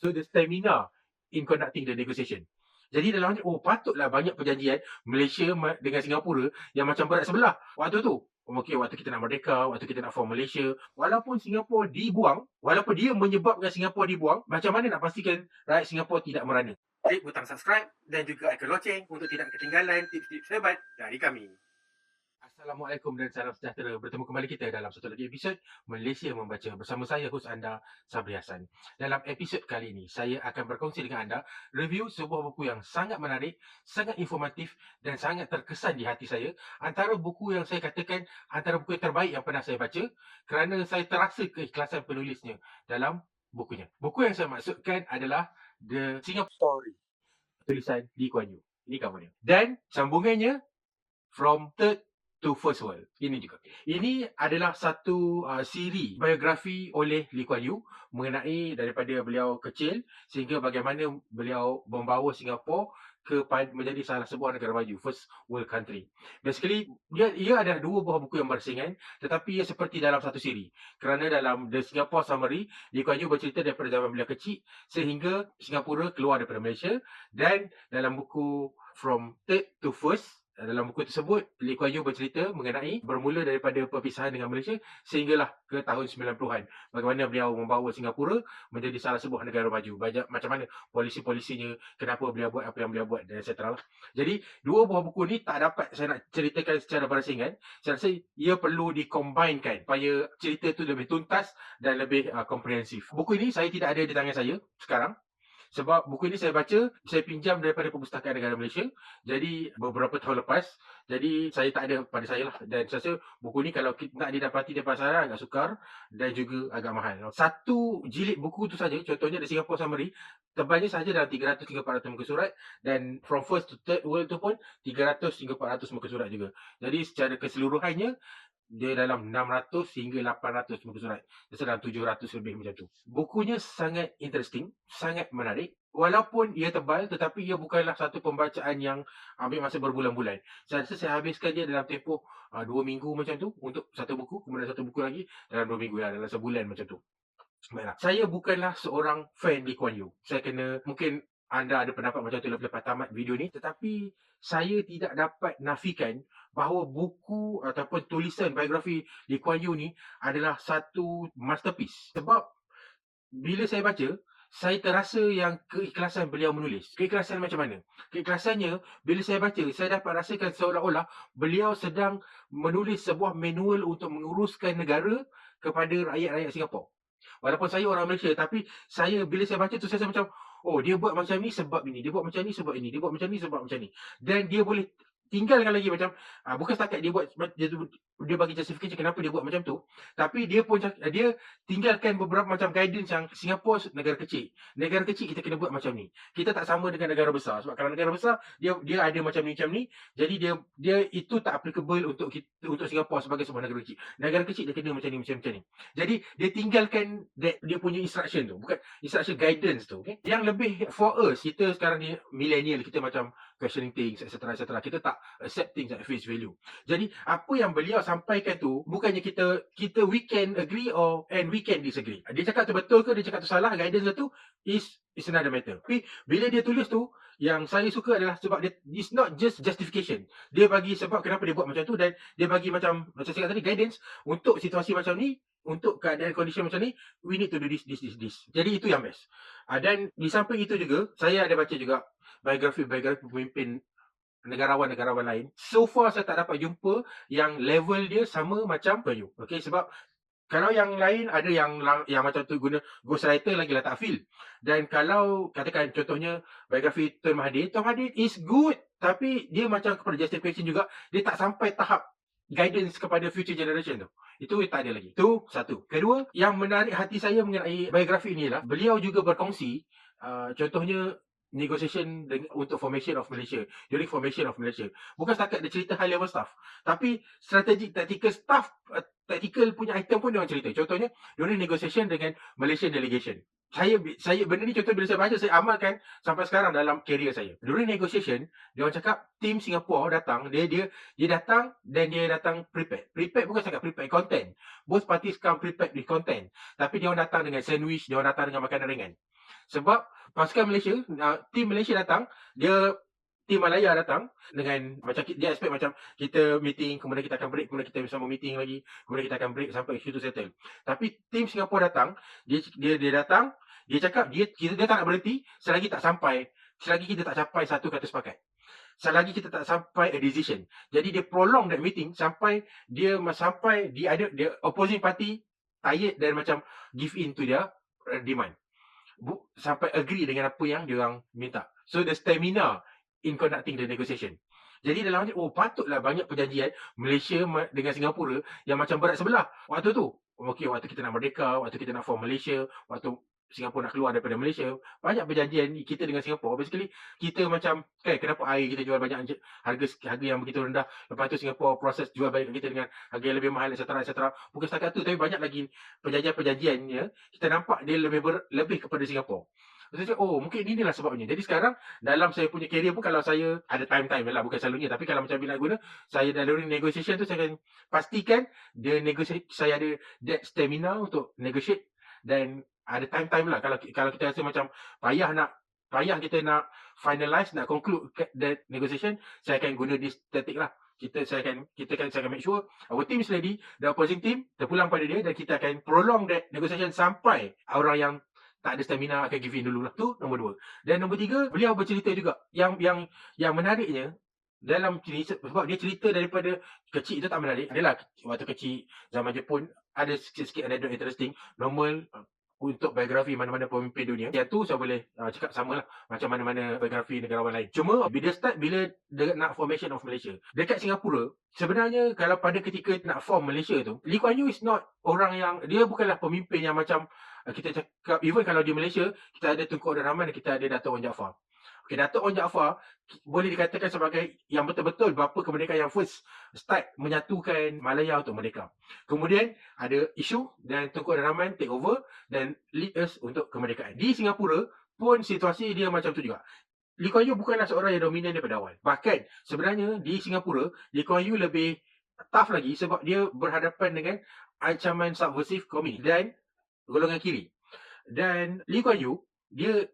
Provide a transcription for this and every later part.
So the stamina in conducting the negotiation. Jadi dalam ni, patutlah banyak perjanjian Malaysia dengan Singapura yang macam berat sebelah waktu tu. Okey, waktu kita nak merdeka, waktu kita nak form Malaysia, walaupun Singapura dibuang, walaupun dia menyebabkan Singapura dibuang, macam mana nak pastikan rakyat Singapura tidak merana? Klik butang subscribe dan juga ikon loceng untuk tidak ketinggalan tips-tips hebat dari kami. Assalamualaikum dan salam sejahtera. Bertemu kembali kita dalam satu lagi episod Malaysia Membaca bersama saya, hos anda, Sabri Hassan. Dalam episod kali ini, saya akan berkongsi dengan anda review sebuah buku yang sangat menarik, sangat informatif dan sangat terkesan di hati saya. Antara buku yang saya katakan antara buku yang terbaik yang pernah saya baca kerana saya terasa keikhlasan penulisnya dalam bukunya. Buku yang saya maksudkan adalah The Singapore Story, tulisan Lee Kuan Yew. Ini gambarnya. Dan sambungannya From Third to First World. Ini juga. Ini adalah satu siri biografi oleh Lee Kuan Yew mengenai daripada beliau kecil sehingga bagaimana beliau membawa Singapura menjadi salah sebuah negara maju, first world country. Basically, ia ada dua buah buku yang bersaingan, tetapi ia seperti dalam satu siri. Kerana dalam The Singapore Summary, Lee Kuan Yew bercerita daripada zaman beliau kecil sehingga Singapura keluar daripada Malaysia, dan dalam buku From Third to First, dalam buku tersebut, Lee Kuan Yew bercerita mengenai bermula daripada perpisahan dengan Malaysia sehinggalah ke tahun 90-an. Bagaimana beliau membawa Singapura menjadi salah sebuah negara maju. Macam mana polisi-polisinya, kenapa beliau buat apa yang beliau buat, dan etc. Jadi, dua buah buku ni tak dapat saya nak ceritakan secara bersaingan. Saya rasa ia perlu dikombainkan supaya cerita tu lebih tuntas dan lebih komprehensif. Buku ini saya tidak ada di tangan saya sekarang. Sebab buku ini saya baca, saya pinjam daripada Perpustakaan Negara Malaysia. Jadi beberapa tahun lepas. Jadi saya tak ada pada saya lah. Dan saya rasa buku ni kalau kita nak didapati di pasaran agak sukar dan juga agak mahal. Satu jilid buku tu saja, contohnya The Singapore Summary, tebalnya sahaja dalam 300 hingga 400 muka surat. Dan From First to Third World tu pun 300 hingga 400 muka surat juga. Jadi secara keseluruhannya, dia dalam 600 hingga 800 muka surat. Dia dalam 700 lebih macam tu. Bukunya sangat interesting, sangat menarik. Walaupun ia tebal, tetapi ia bukanlah satu pembacaan yang ambil masa berbulan-bulan. Saya rasa saya habiskan dia dalam tempoh 2 minggu macam tu untuk satu buku. Kemudian satu buku lagi dalam 2 minggu lah, dalam sebulan macam tu. Baiklah. Saya bukanlah seorang fan Lee Kuan Yew. Mungkin anda ada pendapat macam tu lepas tamat video ni, tetapi saya tidak dapat nafikan bahawa buku ataupun tulisan biografi Lee Kuan Yew ni adalah satu masterpiece. Sebab bila saya baca, saya terasa yang keikhlasan beliau menulis. Keikhlasan macam mana? Keikhlasannya, bila saya baca, saya dapat rasakan seolah-olah beliau sedang menulis sebuah manual untuk menguruskan negara kepada rakyat-rakyat Singapura. Walaupun saya orang Malaysia, tapi bila saya baca tu, saya rasa macam, dia buat macam ni sebab ini, dia buat macam ni sebab ini, dia buat macam ni sebab macam ni. Dan dia boleh tinggalkan lagi macam, bukan setakat dia buat, dia bagi justification kenapa dia buat macam tu, tapi dia tinggalkan beberapa macam guidance yang Singapura negara kecil. Negara kecil kita kena buat macam ni. Kita tak sama dengan negara besar. Sebab kalau negara besar, dia ada macam ni. Jadi dia itu tak applicable untuk Singapura sebagai sebuah negara kecil. Negara kecil dia kena macam ni. Jadi dia tinggalkan dia punya instruction tu, bukan instruction, guidance tu. Okay? Yang lebih for us, kita sekarang ni millennial, kita macam questioning things, etc. Kita tak accept things at face value. Jadi apa yang beliau sampaikan tu, bukannya kita we can agree and we can disagree. Dia cakap tu betul ke, dia cakap tu salah, guidance dia tu is another matter. Tapi bila dia tulis tu, yang saya suka adalah sebab dia, it's not just justification. Dia bagi sebab kenapa dia buat macam tu, dan dia bagi macam saya cakap tadi, guidance untuk situasi macam ni, untuk keadaan condition macam ni, we need to do this. Jadi itu yang best. Dan di samping itu juga, saya ada baca juga biografi pemimpin negarawan lain. So far saya tak dapat jumpa yang level dia sama macam Kuan Yew. Okay, sebab kalau yang lain ada yang macam tu guna ghostwriter, lagilah tak feel. Dan kalau katakan contohnya biografi Tun Mahathir is good, tapi dia macam kepada justification juga, dia tak sampai tahap guidance kepada future generation tu. Itu tak ada lagi. Itu satu. Kedua, yang menarik hati saya mengenai biografi inilah, beliau juga berkongsi contohnya negotiation untuk formation of Malaysia, during formation of Malaysia. Bukan setakat dia cerita high level stuff, tapi strategic tactical stuff, tactical punya item pun dia orang cerita. Contohnya during negotiation dengan Malaysian delegation. Saya benda ni contoh bila saya baca, saya amalkan sampai sekarang dalam career saya. During negotiation, dia orang cakap tim Singapura datang, dia datang, dan dia datang prepared. Prepared bukan sangat prepared content. Both parties come prepared with content. Tapi dia orang datang dengan sandwich, dia orang datang dengan makanan ringan. Sebab pasukan Malaysia, tim Malaysia datang, tim Malaya datang dengan macam dia expect macam kita meeting, kemudian kita akan break, kemudian kita bersama meeting lagi, kemudian kita akan break sampai isu tu settle. Tapi tim Singapura datang, dia datang, dia cakap dia tak nak berhenti selagi kita tak capai satu kata sepakat. Selagi kita tak sampai a decision. Jadi dia prolong that meeting sampai dia opposing party tired dan macam give in to their demand. Sampai agree dengan apa yang dia orang minta. So the stamina in conducting the negotiation. Jadi dalam ni, patutlah banyak perjanjian Malaysia dengan Singapura yang macam berat sebelah. Waktu tu, waktu kita nak merdeka, waktu kita nak form Malaysia, waktu Singapura nak keluar daripada Malaysia, banyak perjanjian kita dengan Singapura. Basically, kita macam, kenapa air kita jual banyak harga yang begitu rendah. Lepas tu Singapura proses jual balik kita dengan harga yang lebih mahal, etc. Bukan setakat tu, tapi banyak lagi perjanjiannya, kita nampak dia lebih kepada Singapura. Saya cakap, mungkin inilah sebabnya. Jadi sekarang, dalam saya punya career pun, kalau saya ada time lah, bukan selalunya. Tapi kalau macam bila guna, saya dalam negotiation tu, saya akan pastikan saya ada that stamina untuk negotiate. Dan ada time lah. Kalau kita rasa macam payah kita nak finalize, nak conclude that negotiation, saya akan guna this tactic lah. Saya akan make sure our team is ready, the opposing team terpulang pada dia, dan kita akan prolong that negotiation sampai orang yang tak ada stamina akan give in dulu lah. Tu nombor 2. Dan nombor 3, beliau bercerita juga. Yang menariknya dalam cerita, sebab dia cerita daripada kecil itu tak menarik. Adalah waktu kecil zaman Jepun ada sikit-sikit anekdot interesting. Normal untuk biografi mana-mana pemimpin dunia. Yang tu saya boleh cakap sama lah macam mana-mana biografi negarawan lain. Cuma bila dia nak formation of Malaysia, dekat Singapura, sebenarnya kalau pada ketika nak form Malaysia tu, Lee Kuan Yew is not orang yang, dia bukanlah pemimpin yang macam kita cakap, even kalau di Malaysia, kita ada Tunku Abdul Rahman dan kita ada Dato' Wan Jaafar. Okay, Dato' Wan Jaafar boleh dikatakan sebagai yang betul-betul bapa kemerdekaan yang first start menyatukan Malaya untuk merdeka. Kemudian ada isu dan Tunku Abdul Rahman take over dan lead us untuk kemerdekaan. Di Singapura pun situasi dia macam tu juga. Lee Kuan Yew bukanlah seorang yang dominan daripada awal. Bahkan sebenarnya di Singapura, Lee Kuan Yew lebih tough lagi sebab dia berhadapan dengan ancaman subversif komunis dan golongan kiri. Dan Lee Kuan Yew, dia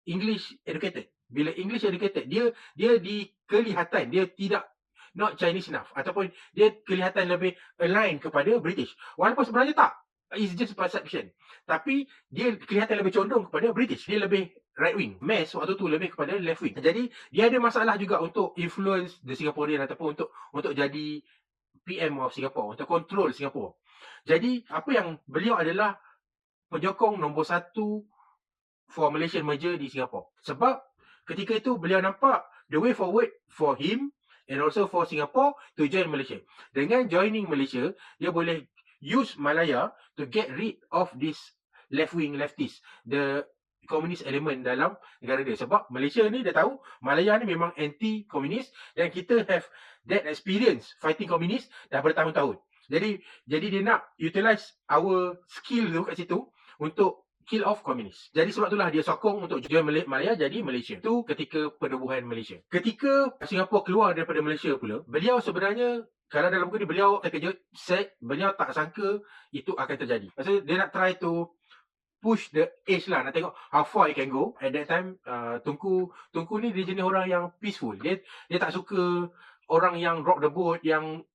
English educated. Bila English educated, dia di kelihatan dia tidak not Chinese enough, ataupun dia kelihatan lebih align kepada British. Walaupun sebenarnya tak. It's just perception. Tapi dia kelihatan lebih condong kepada British. Dia lebih right wing. Mass waktu tu lebih kepada left wing. Jadi dia ada masalah juga untuk influence the Singaporean, ataupun untuk jadi PM of Singapore, untuk control Singapore. Jadi apa yang beliau adalah penyokong nombor 1 for Malaysian merger di Singapore. Sebab ketika itu beliau nampak the way forward for him and also for Singapore to join Malaysia. Dengan joining Malaysia, dia boleh use Malaya to get rid of this left-wing leftist, the communist element dalam negara dia. Sebab Malaysia ni dia tahu Malaya ni memang anti-komunis dan kita have that experience fighting komunis dah bertahun-tahun. Jadi dia nak utilize our skill tu kat situ untuk kill off komunis. Jadi sebab itulah dia sokong untuk join Malaya jadi Malaysia. Itu ketika penubuhan Malaysia. Ketika Singapura keluar daripada Malaysia pula, beliau sebenarnya, kalau dalam buku ni beliau terkejut, beliau tak sangka itu akan terjadi. Maksudnya dia nak try to push the age lah, nak tengok how far it can go. At that time, Tunku ni dia jenis orang yang peaceful. Dia tak suka orang yang rock the boat, yang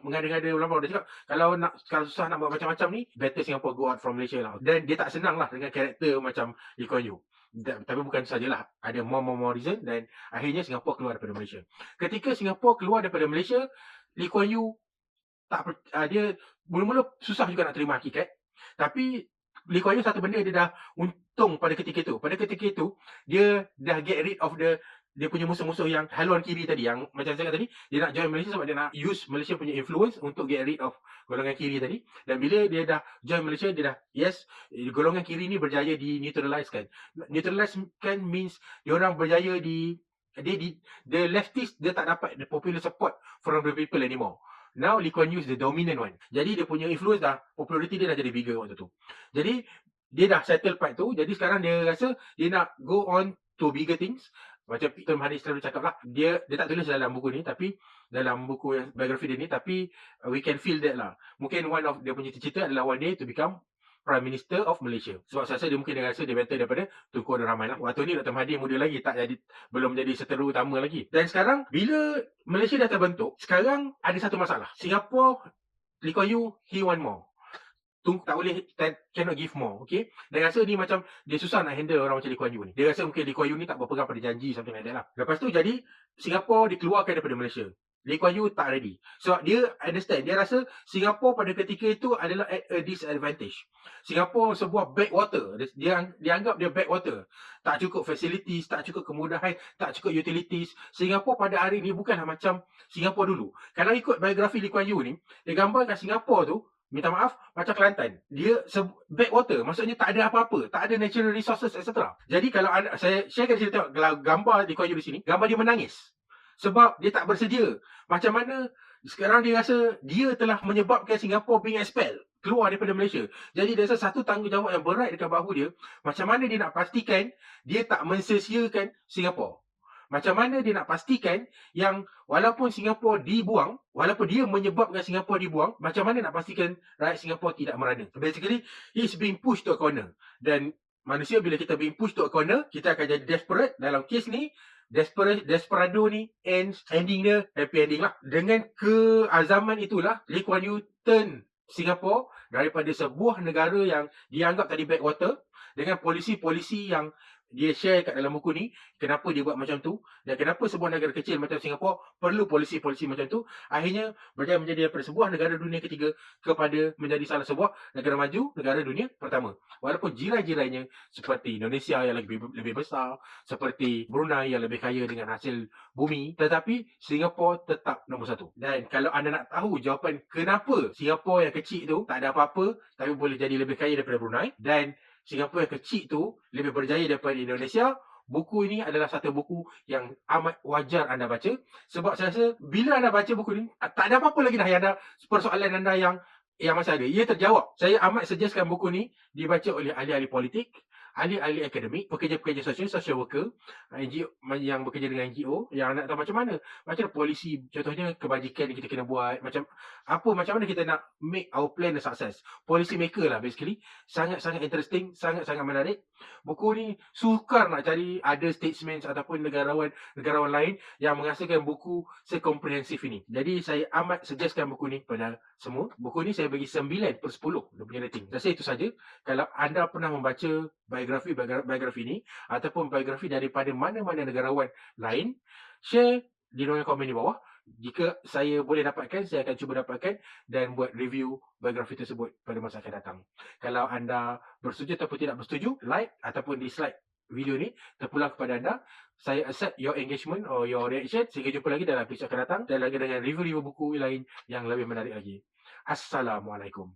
mengada-ngada ulama. Dia cakap kalau susah nak buat macam-macam ni, better Singapore go out from Malaysia lah. Dan dia tak senang lah dengan karakter macam Lee Kuan Yew. Tapi bukan sajalah, ada more reason, dan akhirnya Singapura keluar daripada Malaysia. Ketika Singapura keluar daripada Malaysia, Lee Kuan Yew dia mula-mula susah juga nak terima hakikat. Tapi Lee Kuan Yew satu benda dia dah untung pada ketika itu. Pada ketika itu, dia dah get rid of dia punya musuh-musuh yang haluan kiri tadi, yang macam saya kata tadi, dia nak join Malaysia sebab dia nak use Malaysia punya influence untuk get rid of golongan kiri tadi. Dan bila dia dah join Malaysia, dia dah golongan kiri ni berjaya di neutralize kan. Neutralize kan means diorang berjaya the leftist dia tak dapat the popular support from the people anymore. Now Lee Kuan Yew is the dominant one. Jadi dia punya influence popularity dia dah jadi bigger waktu tu. Jadi dia dah settle part tu. Jadi sekarang dia rasa dia nak go on to bigger things. Macam Peter Mahathir selalu cakap lah, dia tak tulis dalam buku ni, tapi dalam buku yang biografi dia ni, tapi we can feel that lah. Mungkin one of dia punya cita-cita adalah one day to become Prime Minister of Malaysia. Sebab saya rasa dia rasa dia better daripada Tunku Abdul Rahman lah. Waktu ni Dr. Mahathir muda lagi, belum jadi seteru utama lagi. Dan sekarang bila Malaysia dah terbentuk, sekarang ada satu masalah. Singapore, Lee Kuan Yew, he want more. Tak boleh, cannot give more, okay? Dia rasa ni macam, dia susah nak handle orang macam Lee Kuan Yew ni. Dia rasa mungkin Lee Kuan Yew ni tak berpegang pada janji, something like that lah. Lepas tu jadi, Singapore dikeluarkan daripada Malaysia. Lee Kuan Yew tak ready. So, dia understand, dia rasa Singapore pada ketika itu adalah at a disadvantage. Singapore sebuah backwater. Dia anggap dia backwater. Tak cukup facilities, tak cukup kemudahan, tak cukup utilities. Singapore pada hari ni bukanlah macam Singapore dulu. Kalau ikut biografi Lee Kuan Yew ni, dia gambarkan Singapore tu, minta maaf, macam Kelantan. Dia backwater, maksudnya tak ada apa-apa, tak ada natural resources, etc. Jadi kalau saya sharekan cerita, kalau gambar Lee Kuan Yew di sini, gambar dia menangis. Sebab dia tak bersedia. Macam mana sekarang dia rasa dia telah menyebabkan Singapore being expelled, keluar daripada Malaysia. Jadi dia rasa satu tanggungjawab yang berat dekat bahu dia, macam mana dia nak pastikan dia tak mensia-siakan Singapore. Macam mana dia nak pastikan yang walaupun Singapura dibuang, walaupun dia menyebabkan Singapura dibuang, macam mana nak pastikan rakyat Singapura tidak merana. Basically, he's being pushed to a corner. Dan manusia bila kita being pushed to a corner, kita akan jadi desperate. Dalam kes ni, Desperado ni ending dia happy ending lah. Dengan keazaman itulah, Lee Kuan Yew turn Singapore daripada sebuah negara yang dianggap tadi backwater, dengan polisi-polisi yang dia share kat dalam buku ni, kenapa dia buat macam tu, dan kenapa sebuah negara kecil macam Singapura perlu polisi-polisi macam tu. Akhirnya berjaya menjadi daripada sebuah negara dunia ketiga kepada menjadi salah sebuah negara maju, negara dunia pertama. Walaupun jiran-jirannya seperti Indonesia yang lebih besar, seperti Brunei yang lebih kaya dengan hasil bumi, tetapi Singapura tetap nombor satu. Dan kalau anda nak tahu jawapan kenapa Singapura yang kecil tu tak ada apa-apa tapi boleh jadi lebih kaya daripada Brunei, dan Singapura yang kecil tu lebih berjaya daripada Indonesia, buku ini adalah satu buku yang amat wajar anda baca. Sebab saya rasa bila anda baca buku ni, tak ada apa-apa lagi dah yang anda, persoalan anda yang masih ada. Ia terjawab. Saya amat suggestkan buku ni dibaca oleh ahli-ahli politik, ahli-ahli akademik, pekerja-pekerja sosial, social worker, NGO yang bekerja dengan NGO, yang nak tahu macam mana polisi, contohnya kebajikan yang kita kena buat, macam mana kita nak make our plan a success. Policy maker lah basically. Sangat-sangat interesting, sangat-sangat menarik. Buku ni sukar nak cari ada statesmen ataupun negarawan lain yang menghasilkan buku sekomprehensif ini. Jadi saya amat suggestkan buku ni pada semua. Buku ni saya bagi 9/10 dia punya rating. Saya rasa itu saja. Kalau anda pernah membaca biografi ini ataupun biografi daripada mana-mana negarawan lain, share di ruangan komen di bawah. Jika saya boleh dapatkan, saya akan cuba dapatkan dan buat review biografi tersebut pada masa akan datang. Kalau anda bersetuju ataupun tidak bersetuju, like ataupun dislike video ni, terpulang kepada anda. Saya accept your engagement or your reaction. Sehingga jumpa lagi dalam episod akan datang dan lagi dengan review-review buku lain yang lebih menarik lagi. Assalamualaikum.